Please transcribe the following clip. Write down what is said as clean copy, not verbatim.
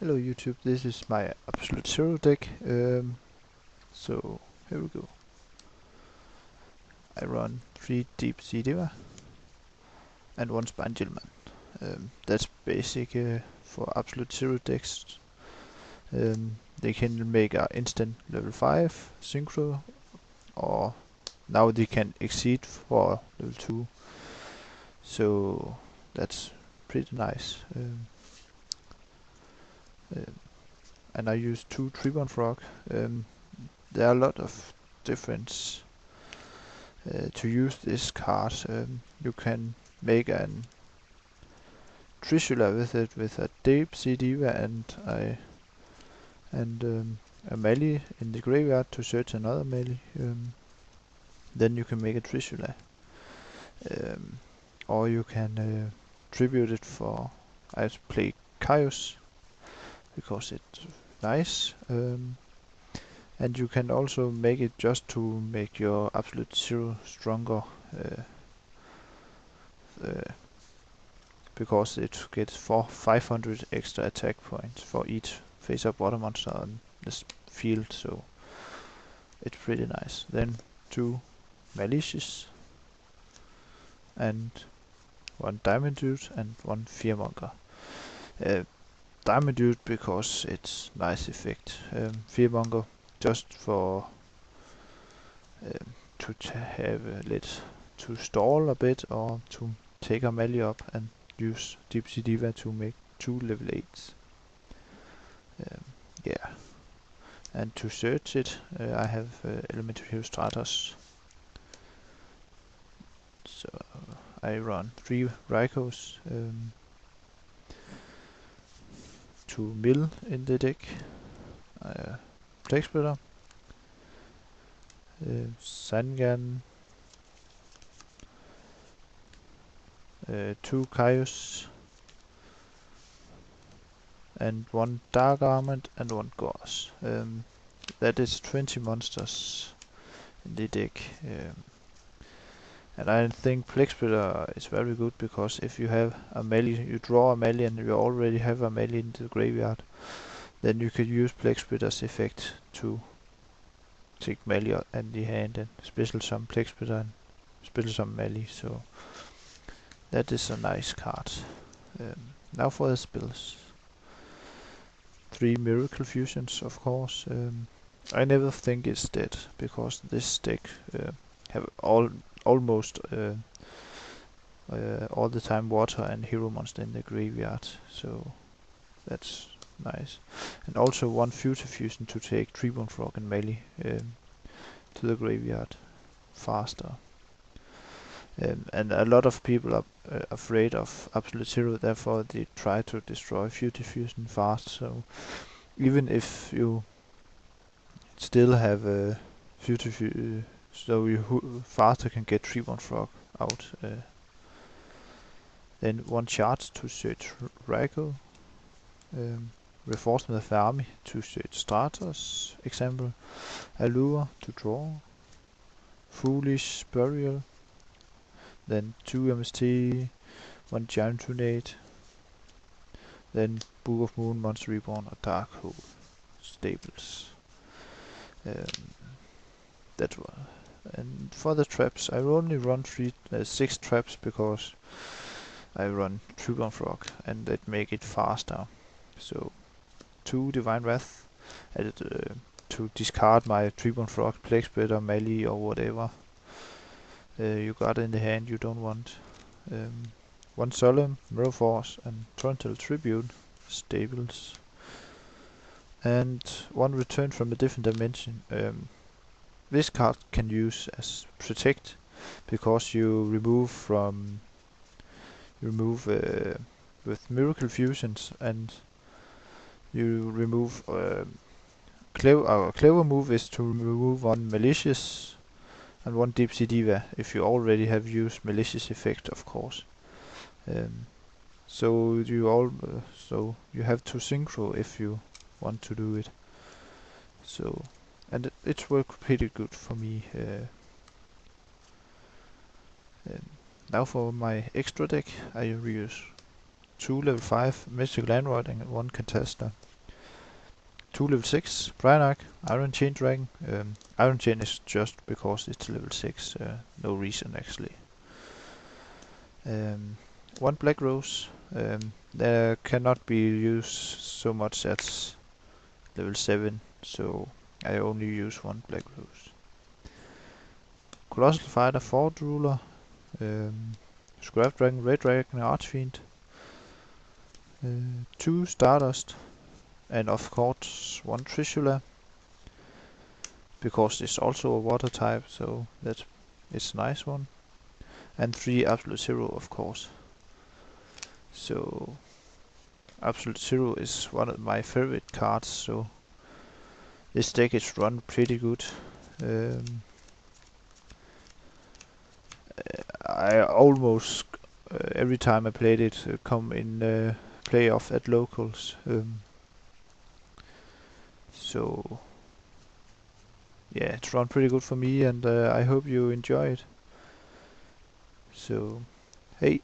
Hello YouTube, this is my Absolute Zero deck. So here we go. I run 3 Deep Sea Diva and 1 Spine Jernmand. That's basic for Absolute Zero decks. They can make a instant level 5 synchro, or now they can exceed for level 2. So that's pretty nice. And I use 2 Tribon Frog. There are a lot of difference to use this card. You can make an Trishula with it, with a Deep Sea Diva and a melee in the graveyard to search another melee. Then you can make a Trishula. Or you can tribute it for... I play Chaos because it's nice. And you can also make it just to make your Absolute Zero stronger, because it gets 500 extra attack points for each face-up water monster on this field, so it's pretty nice. Then 2 Malicious and 1 Diamond Dude and 1 Fearmonger. Diamond Dude because it's nice effect. Fearmonger just for to have to stall a bit, or to take a melee up and use Deep Sea Diva to make 2 level 8s. Yeah, and to search it, I have Elemental Hero Stratos. So I run 3 Rykos, 2 mill in the deck, Plague Splitter, Sangan, 2 Kaios, and 1 Dark Armored and 1 Gauze. That is 20 monsters in the deck. And I think Plague Splitter is very good, because if you have a melee, you draw a melee and you already have a melee in the graveyard, then you could use Plague Splitter's effect to take melee in the hand and special some Plague Splitter and special some melee, so that is a nice card. Now for the spells. 3 Miracle Fusions, of course. I never think it's dead, because this deck have almost all the time water and hero monster in the graveyard, so that's nice. And also 1 Future Fusion to take Tribune Frog and melee to the graveyard faster. And a lot of people are afraid of Absolute Zero, therefore they try to destroy Future Fusion fast. So even if you still have a Future Fusion, so you faster can get Tribune Frog out. Then 1 charge to search Ryko. Reinforcement of the army to search Stratos, example. Allure to draw. Foolish Burial. Then 2 MST, 1 Giant Tornado. Then Book of Moon, Monster Reborn, or Dark Hole Stables. That one. And for the traps, I only run 6 traps, because I run Tribune Frog and that make it faster. So 2 Divine Wrath to discard my Tribune Frog, Plague Splitter, melee, or whatever you got in the hand you don't want. 1 Solemn, Mirror Force, and Torrential Tribute stables. And 1 Return from a Different Dimension. This card can use as Protect, because you remove with Miracle Fusions, and you remove clever move is to remove 1 Malicious and 1 Deep Sea Diva, if you already have used Malicious effect, of course. So you have to synchro if you want to do it. So, and it's worked pretty good for me. Now for my extra deck, I use 2 level 5 Mystical Landroid and 1 Catastar. 2 level 6, Brian Iron Chain Dragon. Iron Chain is just because it's level 6, no reason actually. 1 Black Rose. There cannot be used so much at level 7, so I only use 1 Black Rose. Colossal Fighter, Fort Ruler, Scrap Dragon, Red Dragon, Archfiend, 2 Stardust, and of course 1 Trishula, because it's also a water type, so it's a nice one. And 3 Absolute Zero, of course. So Absolute Zero is one of my favorite cards, so this deck is run pretty good. I almost every time I played it come in playoff at locals. So yeah, it's run pretty good for me, and I hope you enjoy it. So hey.